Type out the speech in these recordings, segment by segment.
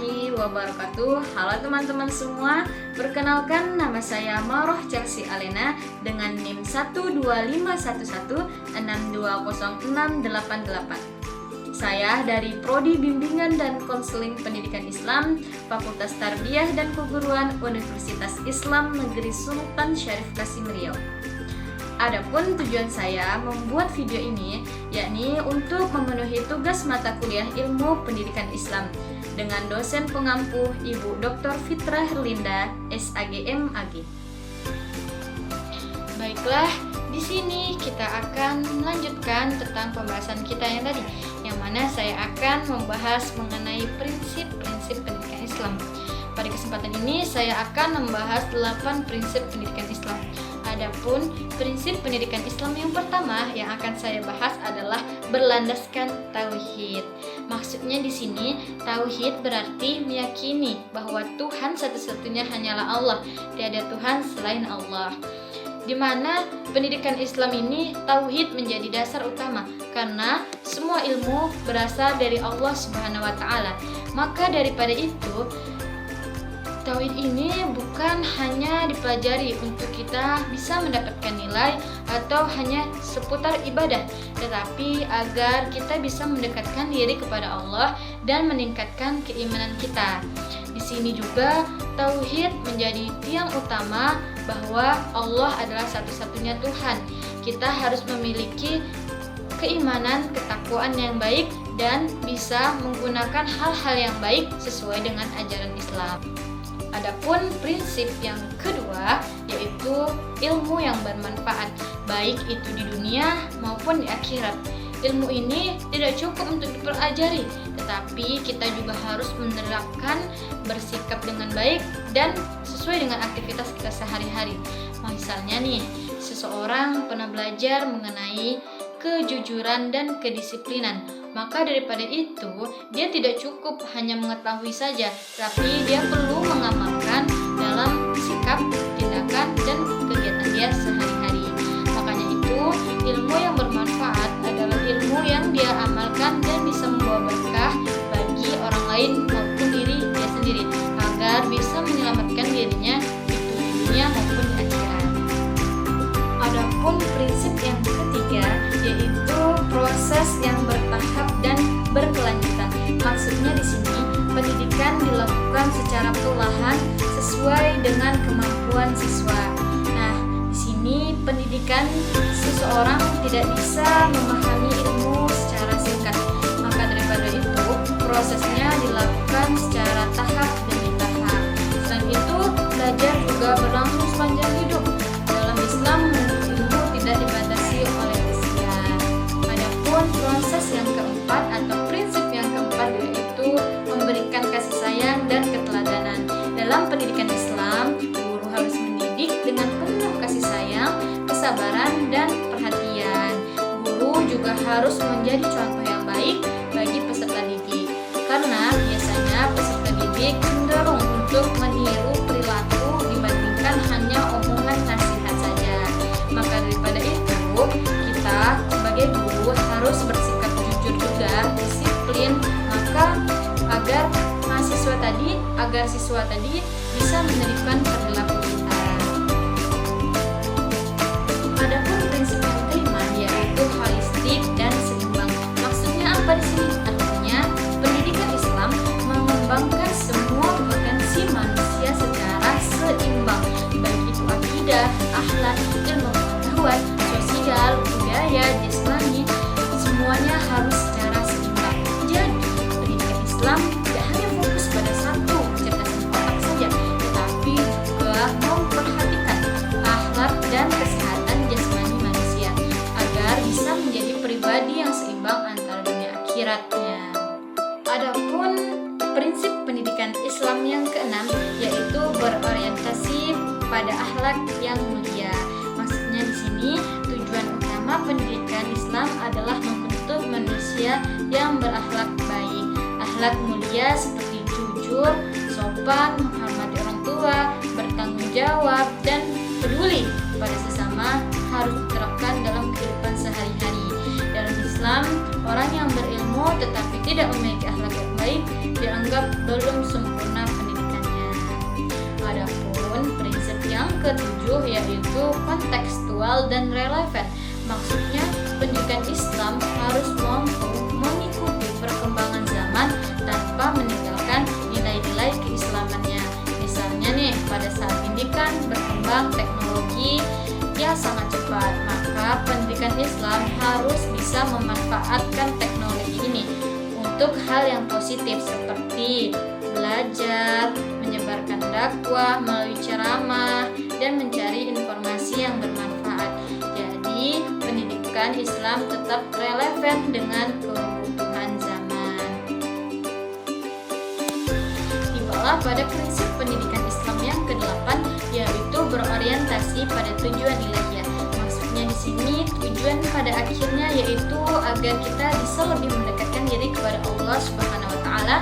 warahmatullahi wabarakatuh. Halo teman-teman semua, perkenalkan nama saya Maroh Chelsea Alena dengan NIM 12511620688. Saya dari Prodi Bimbingan dan Konseling Pendidikan Islam, Fakultas Tarbiyah dan Keguruan Universitas Islam Negeri Sultan Syarif Kasim Riau. Adapun tujuan saya membuat video ini yakni untuk memenuhi tugas mata kuliah Ilmu Pendidikan Islam dengan dosen pengampu Ibu Dr. Fitra Herlinda, SAGM AG. Baiklah, di sini kita akan melanjutkan tentang pembahasan kita yang tadi, yang mana saya akan membahas mengenai prinsip-prinsip pendidikan Islam. Pada kesempatan ini saya akan membahas 8 prinsip pendidikan Islam. Adapun prinsip pendidikan Islam yang pertama yang akan saya bahas adalah berlandaskan tauhid. Maksudnya di sini tauhid berarti meyakini bahwa Tuhan satu-satunya hanyalah Allah, tiada Tuhan selain Allah. Di mana pendidikan Islam ini tauhid menjadi dasar utama karena semua ilmu berasal dari Allah Subhanahu wa taala. Maka daripada itu tauhid ini bukan hanya dipelajari untuk kita bisa mendapatkan nilai atau hanya seputar ibadah, tetapi agar kita bisa mendekatkan diri kepada Allah dan meningkatkan keimanan kita. Di sini juga tauhid menjadi tiang utama bahwa Allah adalah satu-satunya Tuhan. Kita harus memiliki keimanan, ketakwaan yang baik dan bisa menggunakan hal-hal yang baik sesuai dengan ajaran Islam. Adapun prinsip yang kedua yaitu ilmu yang bermanfaat, baik itu di dunia maupun di akhirat. Ilmu ini tidak cukup untuk dipelajari, tetapi kita juga harus menerapkan, bersikap dengan baik dan sesuai dengan aktivitas kita sehari-hari. Misalnya nih, seseorang pernah belajar mengenai kejujuran dan kedisiplinan, maka daripada itu dia tidak cukup hanya mengetahui saja, tapi dia perlu mengamalkan dalam sikap, tindakan, dan kegiatan dia sehari-hari. Makanya itu ilmu yang bermanfaat adalah ilmu yang dia amalkan dan bisa membawa berkah bagi orang lain maupun diri dia sendiri, agar bisa menyelamatkan dirinya di dunia maupun di akhirat. Adapun prinsip yang ketiga yaitu proses yang bertahap dan berkelanjutan. Maksudnya di sini pendidikan dilakukan secara perlahan sesuai dengan kemampuan siswa. Nah, di sini pendidikan seseorang tidak bisa memahami ilmu secara singkat. Maka daripada itu prosesnya dilakukan secara tahap demi tahap. Selain itu belajar juga berlangsung sepanjang hidup. Dalam Islam ilmu tidak dibatasi oleh usia. Adapun proses yang keempat atau prinsip yang keempat yaitu memberikan kasih sayang dan keteladanan. Dalam pendidikan Islam, guru harus mendidik dengan penuh kasih sayang, kesabaran, dan perhatian. Guru juga harus menjadi contoh yang baik bagi peserta didik, karena biasanya peserta didik cenderung untuk meniru perilaku dibandingkan hanya omongan nasihat saja. Maka daripada itu, kita sebagai guru harus bersikap jujur juga, disiplin, maka agar siswa tadi bisa menerima perilaku kita. Adapun prinsip yang kelima yaitu holistik dan seimbang. Maksudnya apa di sini? Artinya pendidikan Islam mengembangkan semua potensi manusia secara seimbang, baik itu akidah, akhlak, ilmu pengetahuan, sosial, budaya, jasmani, semuanya harus secara seimbang. Jadi pendidikan Islam tidak hanya fokus pada satu kecerdasan otak saja, tetapi juga memperhatikan akhlak dan kesehatan jasmani manusia agar bisa menjadi pribadi yang seimbang antara dunia akhiratnya. Adapun prinsip pendidikan Islam yang keenam yaitu berorientasi pada akhlak yang mulia. Maksudnya di sini tujuan utama pendidikan Islam adalah membentuk manusia yang berakhlak baik. Akhlak mulia seperti jujur, sopan, menghormati orang tua, bertanggung jawab, dan peduli pada sesama harus diterapkan dalam kehidupan sehari-hari. Dalam Islam, orang yang berilmu tetapi tidak memiliki akhlak yang baik dianggap belum sempurna pendidikannya. Adapun prinsip yang ketujuh yaitu kontekstual dan relevan. Maksudnya pendidikan Islam harus mampu mengikuti perkembangan zaman tanpa meninggalkan nilai-nilai keislamannya. Misalnya nih, pada saat ini kan berkembang teknologi yang sangat cepat, maka pendidikan Islam harus bisa memanfaatkan teknologi ini untuk hal yang positif seperti belajar, menyebarkan dakwah melalui ceramah, dan mencari informasi yang bermanfaat. Jadi, pendidikan Islam tetap relevan dengan kebutuhan zaman. Tibalah pada prinsip pendidikan Islam yang ke-8, yaitu berorientasi pada tujuan ilahiyah. Maksudnya di sini tujuan pada akhirnya yaitu agar kita bisa lebih mendekatkan diri kepada Allah Subhanahu wa taala,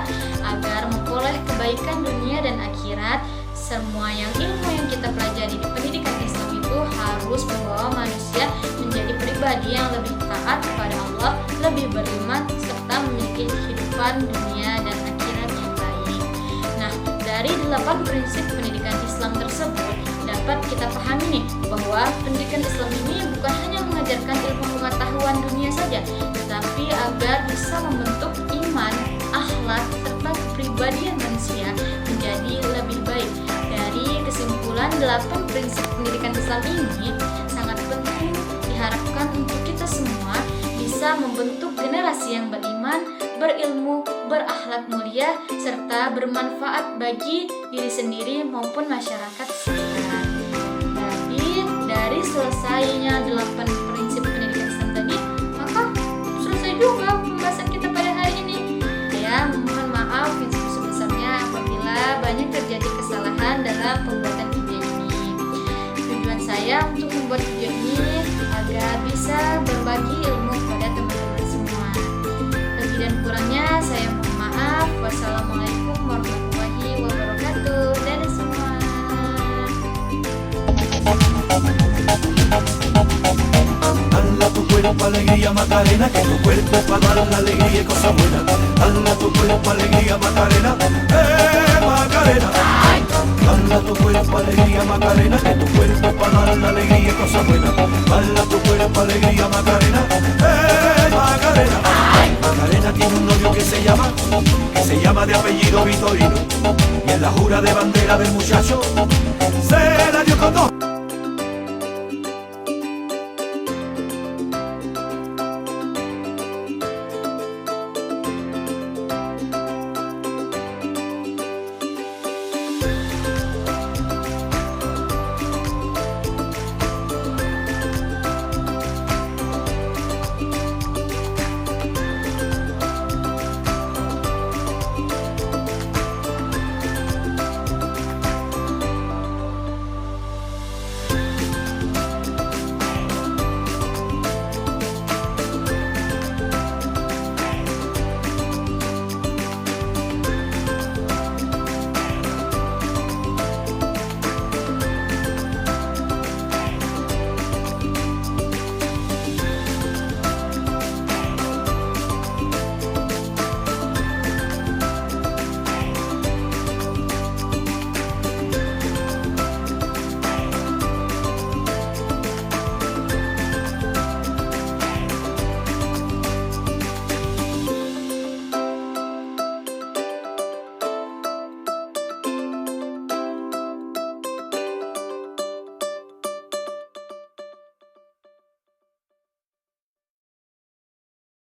agar memperoleh kebaikan dunia dan akhirat. Semua ilmu yang kita pelajari di pendidikan Islam itu harus membawa manusia menjadi pribadi yang lebih taat kepada Allah, lebih beriman, serta memiliki kehidupan dunia dan akhirat yang baik. Nah, dari 8 prinsip pendidikan Islam tersebut dapat kita pahami nih bahwa pendidikan Islam ini bukan hanya mengajarkan ilmu pengetahuan dunia saja, tetapi agar bisa membentuk iman, akhlak, serta kepribadian manusia menjadi lebih baik. Dari kesimpulan 8 prinsip pendidikan Islam ini sangat penting diharapkan untuk kita semua bisa membentuk generasi yang beriman, berilmu, berakhlak mulia, serta bermanfaat bagi diri sendiri maupun masyarakat sekitar. Jadi dari selesainya 8 prinsip pendidikan Islam tadi, maka selesai juga pembahasan kita pada hari ini. Saya mohon maaf yang sebesar-besarnya apabila banyak terjadi kesalahan dalam pembuatan video ini. Tujuan saya untuk membuat video ini agar bisa berbagi ilmu kepada teman-teman semua. Lebih dan kurangnya saya mohon maaf. Wassalamualaikum warahmatullahi wabarakatuh. Dadah semua. Dale a tu cuerpo alegría Macarena, que tu cuerpo para dar la alegría y cosas buenas. Dale a tu cuerpo alegría Macarena, Macarena. Dale a tu cuerpo alegría Macarena, que tu cuerpo para dar la alegría y cosas buenas. Dale a tu cuerpo alegría Macarena, Macarena. Macarena tiene un novio que se llama de apellido Vitorino, y en la jura de bandera del muchacho se la dio con dos.